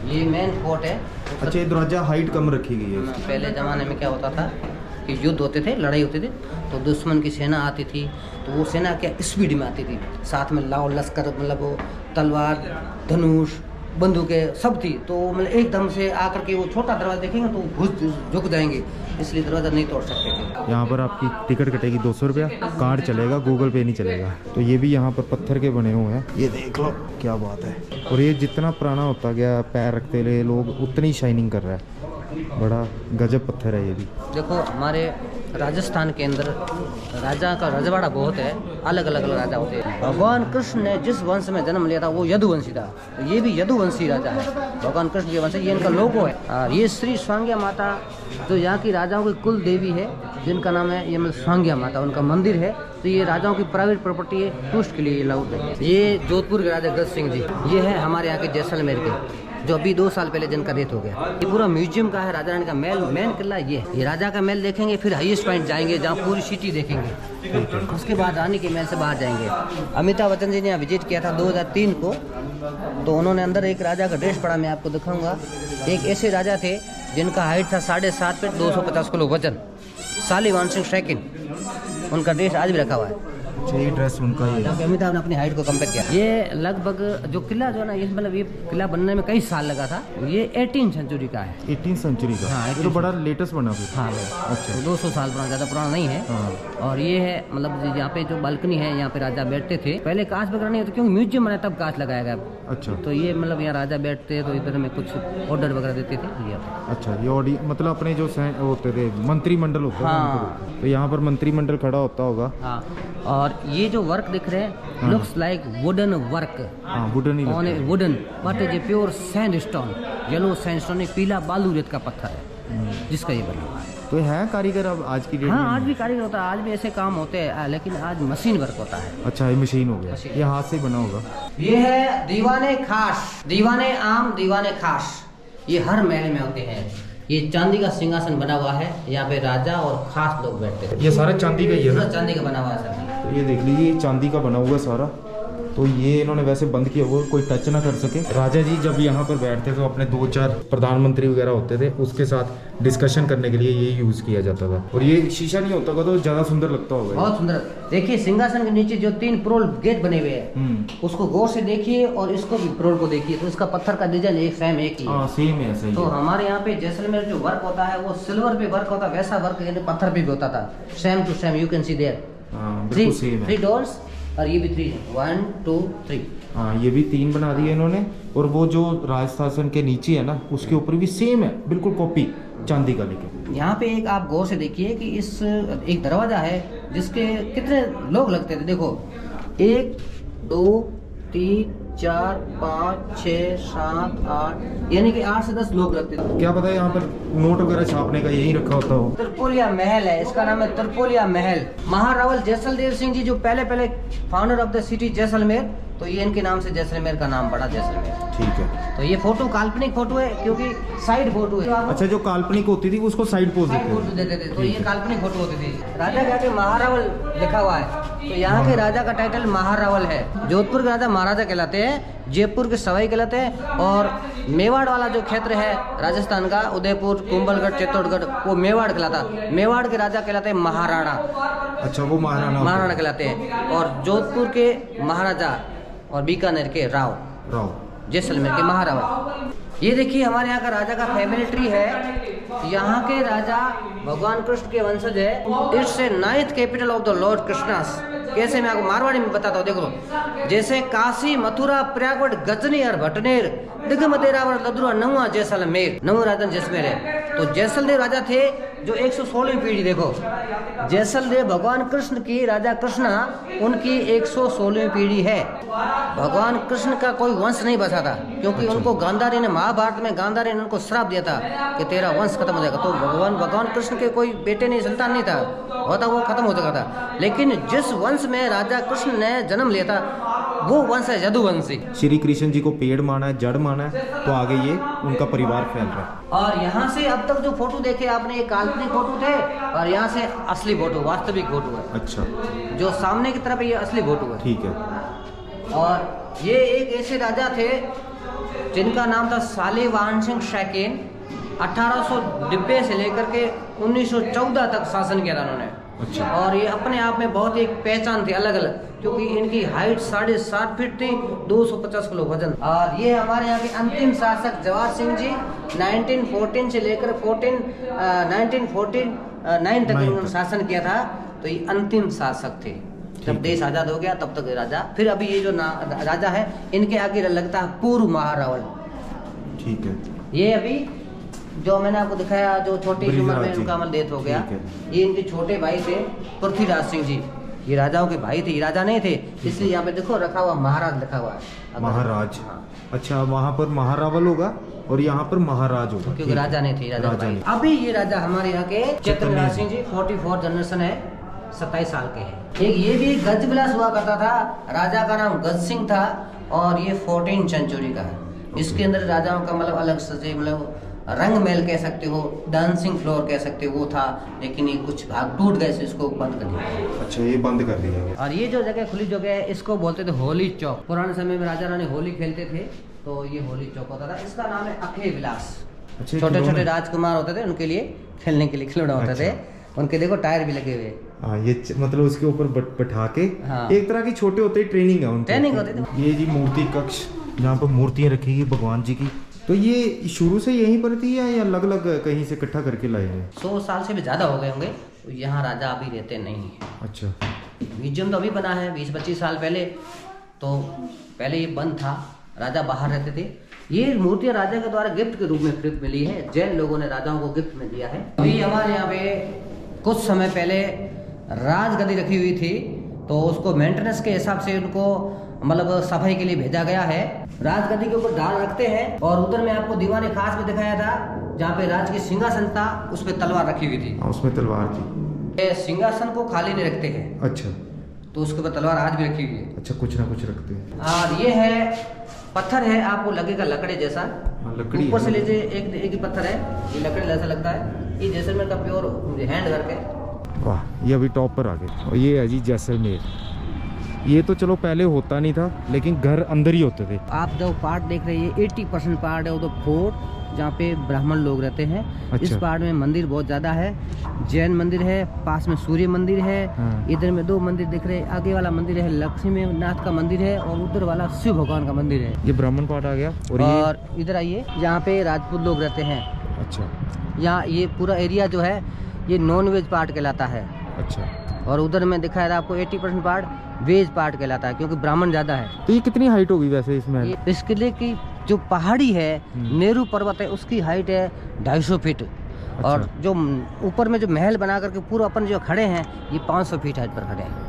ये main fort है। अच्छा, ये दरवाजा हाइट कम रखी गई है। पहले ज़माने में क्या होता था कि युद्ध होते थे, लड़ाई होती थी, तो दुश्मन की सेना आती थी तो वो सेना क्या स्पीड में आती थी, साथ में लाव लश्कर, मतलब वो तलवार, धनुष, बंदूकें सब थी, तो मतलब एकदम से आकर के वो छोटा दरवाजा देखेंगे तो घुस झुक जाएंगे, इसलिए दरवाज़ा नहीं तोड़ सकते थे। यहाँ पर आपकी टिकट कटेगी 200 रुपया, कार्ड चलेगा, गूगल पे नहीं चलेगा। तो ये भी यहाँ पर पत्थर के बने हुए हैं, ये देख लो क्या बात है। और ये जितना पुराना होता गया पैर रखते रहे लोग, उतनी शाइनिंग कर रहा है, बड़ा गजब पत्थर है ये भी। देखो हमारे राजस्थान के अंदर राजा का रजवाड़ा बहुत है, अलग अलग राजा होते हैं। भगवान कृष्ण ने जिस वंश में जन्म लिया था वो यदुवंशी था, तो ये भी यदुवंशी राजा है। भगवान कृष्ण के वंश, ये इनका लोगो है। और ये श्री स्वांग्या माता जो यहाँ की राजाओं की कुल देवी है, जिनका नाम है ये मतलब स्वांग्या माता, उनका मंदिर है। तो ये राजाओं की प्राइवेट प्रॉपर्टी है, टूरिस्ट के लिए अलाउड है। ये जोधपुर के राजा गज सिंह जी, ये है हमारे यहाँ के जैसलमेर के, जो अभी 2 साल पहले जिनका डेथ हो गया। ये पूरा म्यूजियम का है, राजा रानी का महल, मेन किला ये राजा का महल देखेंगे, फिर हाईएस्ट पॉइंट जाएंगे जहाँ पूरी सिटी देखेंगे, उसके बाद रानी के महल से बाहर जाएंगे। अमिताभ बच्चन जी ने यहाँ विजिट किया था 2003 को, तो उन्होंने अंदर एक राजा का ड्रेस पड़ा, मैं आपको दिखाऊंगा। एक ऐसे राजा थे जिनका हाइट था 7.5 फीट 250 किलो वजन, शालिवान सिंह सेकंड, उनका ड्रेस आज भी रखा हुआ है। ये ड्रेस उनका ये है। अमिताभ ने अपनी हाइट को कंपेयर किया। ये लगभग जो किला जो है ना, ये मतलब ये किला बनने में कई साल लगा था। ये 18वीं सेंचुरी का है। 18वीं सेंचुरी का? हाँ, ये तो बड़ा लेटेस्ट बना फिर। हाँ, अच्छा, तो 200 साल पुराना, ज़्यादा पुराना नहीं है। हाँ। और ये है मतलब यहाँ पे जो बालकनी है, यहाँ पे राजा बैठते थे। पहले कांच वगैरह नहीं होता, क्योंकि म्यूजियम बना तब कांच लगाया गया। अच्छा, तो ये मतलब यहाँ राजा बैठते तो इधर में कुछ ऑर्डर वगैरह देते थे। अच्छा, ये ऑडी मतलब अपने जो होते थे मंत्रिमंडल होता है। हाँ। तो यहाँ पर मंत्रिमंडल खड़ा होता होगा। हाँ, और ये जो वर्क दिख रहे हैं, लुक्स लाइक वुडन वर्क। हाँ, wooden he on A wooden, but is a pure sandstone, yellow sandstone, पीला बालू रेत का पत्थर है जिसका ये बना हुआ है। तो है कारीगर अब आज की डेट में? हाँ, आज भी कारीगर होता है, आज भी ऐसे काम होते हैं, लेकिन आज मशीन वर्क होता है। अच्छा, ये मशीन हो गया, ये हाथ से बना होगा। ये है दीवाने खास, दीवाने आम, दीवाने खास, ये हर महल में होते हैं। ये चांदी का सिंहासन बना हुआ है, यहाँ पे राजा और खास लोग बैठते हैं। ये सारा चांदी का ही है ना? चांदी का बना हुआ है सर। तो ये देख लीजिए, चांदी का बना हुआ सारा। तो ये इन्होंने वैसे बंद किया हुआ, कोई टच ना कर सके। राजा जी जब यहाँ पर बैठते तो अपने 2-4 प्रधानमंत्री वगैरह होते थे, उसके साथ डिस्कशन करने के लिए ये यूज किया जाता था। और ये शीशा नहीं होता तो ज्यादा सुंदर लगता होगा। बहुत सुंदर। देखिए सिंहासन के नीचे जो 3 प्रोल गेट बने हुए हैं, उसको गौर से देखिए और इसको भी प्रोल को देखिए, तो इसका पत्थर का डिजाइन एक सेम एक ही है। सेम है, सही तो है। हमारे यहाँ पे जैसलमेर जो वर्क होता है वो सिल्वर पे वर्क होता है, वैसा वर्क पत्थर पे भी होता था, same to same. You can see there बिल्कुल सेम है। 3 डोर्स, और ये भी 3, 1 2 3। हाँ, ये भी 3 बना दिए इन्होंने। और वो जो राजशासन के नीचे है ना, उसके ऊपर भी सेम है, बिल्कुल कॉपी चांदी का। लेकिन यहाँ पे एक आप गौर से देखिए कि इस एक दरवाजा है जिसके कितने लोग लगते थे। देखो 1 2 3 4 5 6 7 8, यानी कि 8 से 10 लोग लगते थे। क्या पता है यहाँ पर नोट वगैरह छापने का यही रखा होता हो। त्रिपोलिया महल है, इसका नाम है त्रिपोलिया महल। महारावल जैसलदेव सिंह जी जो पहले founder of the city Jaisalmer, तो ये इनके नाम से जैसलमेर का नाम पड़ा, जैसलमेर। ठीक है। तो ये फोटो काल्पनिक फोटो है, क्योंकि साइड फोटो है। अच्छा, जो काल्पनिक होती थी उसको साइड पोज देते थे, तो ये काल्पनिक फोटो होती थी। राजा के आगे महारावल लिखा हुआ है, तो यहाँ के राजा का टाइटल महारावल है। जोधपुर के राजा महाराजा कहलाते हैं, जयपुर के सवाई कहलाते हैं, और मेवाड़ वाला जो क्षेत्र है राजस्थान का, उदयपुर, कुंभलगढ़, चित्तौड़गढ़, वो मेवाड़ कहलाता है। मेवाड़ के राजा कहलाते हैं महाराणा। अच्छा, वो महाराणा कहलाते हैं। और जोधपुर के महाराजा और बीकानेर के राव, जैसलमेर के महारावल। ये देखिए हमारे यहाँ का राजा का फैमिली ट्री है। यहाँ के राजा भगवान कृष्ण के वंशज है। It's a 9th capital of the Lord Krishna's. कैसे, मैं आपको मारवाड़ी में बताता हूँ, देखो। जैसे काशी, मथुरा, प्रयागराज, गजनी और भटनेर, दिगमदेरावर, लदुआ, नहुआ, जैसलमेर। नहुआ राजन जैसलमेर है। तो जैसलदेव राजा थे जो 116वीं पीढ़ी। देखो जैसलदेव भगवान कृष्ण की, राजा कृष्णा, उनकी 116वीं पीढ़ी है। भगवान कृष्ण का कोई वंश नहीं बचा था, क्योंकि उनको गांधारी ने, महाभारत में गांधारी ने उनको श्राप दिया था कि तेरा वंश खत्म हो जाएगा। तो भगवान कृष्ण के कोई बेटे नहीं, संतान नहीं था, होता वो खत्म हो चुका था। लेकिन जिस वंश में राजा कृष्ण ने जन्म लिया था, वो वंश है यदुवंशी। श्री कृष्ण जी को पेड़ माना है, जड़ माना है, तो आगे ये उनका परिवार फैल रहा है। और यहाँ से अब तक जो फोटो देखे आपने, ये काल्पनिक फोटो थे, और यहाँ से असली फोटो, वास्तविक फोटो है। अच्छा, जो सामने की तरफ ये असली फोटो है। ठीक है। और ये एक ऐसे राजा थे जिनका नाम था शालिवाहन सिंह शैकेन। 1890 से लेकर के 1914 तक शासन किया था उन्होंने। अच्छा। और ये अपने आप में बहुत एक पहचान थी अलग अलग, क्योंकि इनकी हाइट 7.5 फीट थी, 250 किलो वजन। और ये हमारे यहाँ के अंतिम शासक जवाहर सिंह जी 1914 से लेकर 1949 तक उन्होंने शासन किया था। तो ये अंतिम शासक थे। जब देश आजाद हो गया तब तक राजा। फिर अभी ये जो राजा है, इनके आगे लगता है पूर्व महारावल। ठीक है। ये अभी जो मैंने आपको दिखाया, जो छोटी उम्र में बृजराज जी। उनका अमल डेथ हो गया, ठीक है। ये इनके छोटे भाई थे पृथ्वीराज सिंह जी। ये राजाओं के भाई थे, ये राजा नहीं थे, इसलिए यहाँ पे देखो रखा हुआ महाराज लिखा हुआ है। महाराज। हाँ। अच्छा, वहाँ पर महारावल होगा और यहाँ पर महाराज होगा, क्योंकि ठीक है। राजा नहीं थे, राजा के राजा भाई। नहीं। अभी ये राजा हमारे यहाँ के चैतन्यराज सिंह जी 44 जनरेशन है, 27 साल के हैं। एक ये भी गजबिलास हुआ करता था, राजा का नाम गज सिंह था, और ये 14 सेंचुरी का है। इसके अंदर राजाओं का मतलब अलग से मतलब रंग महल कह सकते हो, डांसिंग फ्लोर कह सकते हो, वो था, लेकिन ये कुछ भाग टूट गए, इसको बंद कर दिया। अच्छा, ये बंद कर दिया गया। और ये जो जगह खुली जगह है, इसको बोलते थे होली चौक। पुराने समय में राजा रानी होली खेलते थे, तो ये होली चौक होता था। इसका नाम है अखे विलास। अच्छा, छोटे खिलौने। छोटे राजकुमार होते थे, उनके लिए खेलने के लिए खिलौने होते थे। उनके देखो टायर भी लगे हुए। हाँ, ये मतलब उसके ऊपर बैठा के हाँ। एक तरह की छोटे होते ही ट्रेनिंग है उनकी। ट्रेनिंग होती थी। ये जी मूर्ति कक्ष, जहाँ पर मूर्तियाँ रखी गई भगवान जी की। तो ये शुरू से यहीं पर थी या अलग अलग कहीं से इकट्ठा करके लाए हैं? 100 साल से भी ज़्यादा हो गए होंगे। तो यहाँ राजा अभी रहते नहीं है। अच्छा। म्यूजियम तो अभी बना है 20-25 साल पहले, तो पहले ये बंद था, राजा बाहर रहते थे। ये मूर्तियाँ राजा के द्वारा गिफ्ट के रूप में खरीद मिली है, जैन लोगों ने राजाओं को गिफ्ट में दिया है। अभी हमारे यहाँ पे कुछ समय पहले राजगद्दी रखी हुई थी, तो उसको मेंटेनेंस के हिसाब से उनको मतलब सफाई के लिए भेजा गया है। राजगद्दी के ऊपर डाल रखते हैं, और उधर में आपको दीवाने खास में दिखाया था, जहाँ पे राज की सिंहासन था, उस पर तलवार रखी हुई थी। उसमें तलवार थी। ये सिंहासन को खाली नहीं रखते हैं, अच्छा। तो उसके ऊपर तलवार आज भी रखी हुई है। अच्छा, कुछ ना कुछ रखते हैं। और ये है पत्थर है, आपको लगेगा लकड़ी जैसा। लकड़ी ऊपर से है। लीजिए, एक ही पत्थर है, ये लकड़ी जैसा लगता है। ये जैसलमेर का प्योर हैंड वर्क है। वाह, ये अभी टॉप पर आ गए। और ये है जी जैसलमेर। ये तो चलो पहले होता नहीं था, लेकिन घर अंदर ही होते थे। आप जो पार्ट देख रहे हैं, 80% पार्ट है वो तो फोर्ट, जहाँ पे ब्राह्मण लोग रहते हैं। अच्छा। इस पार्ट में मंदिर बहुत ज़्यादा है। जैन मंदिर है, पास में सूर्य मंदिर है। हाँ। इधर में 2 मंदिर दिख रहे हैं। आगे वाला मंदिर है लक्ष्मी नाथ का मंदिर है, और उधर वाला शिव भगवान का मंदिर है। ये ब्राह्मण पार्ट आ गया। और इधर आइए, यहाँ पे राजपूत लोग रहते हैं। अच्छा। यहाँ ये पूरा एरिया जो है, ये नॉन वेज पार्ट कहलाता है। अच्छा। और उधर में दिखाया था आपको 80% पार्ट वेज पार्ट कहलाता है, क्योंकि ब्राह्मण ज़्यादा है। तो ये कितनी हाइट होगी वैसे इसमें? इस किले की जो पहाड़ी है, नेहरू पर्वत है, उसकी हाइट है 250 फीट। और जो ऊपर में जो महल बना करके पूरा अपन जो खड़े हैं, ये 500 फीट हाइट पर खड़े हैं।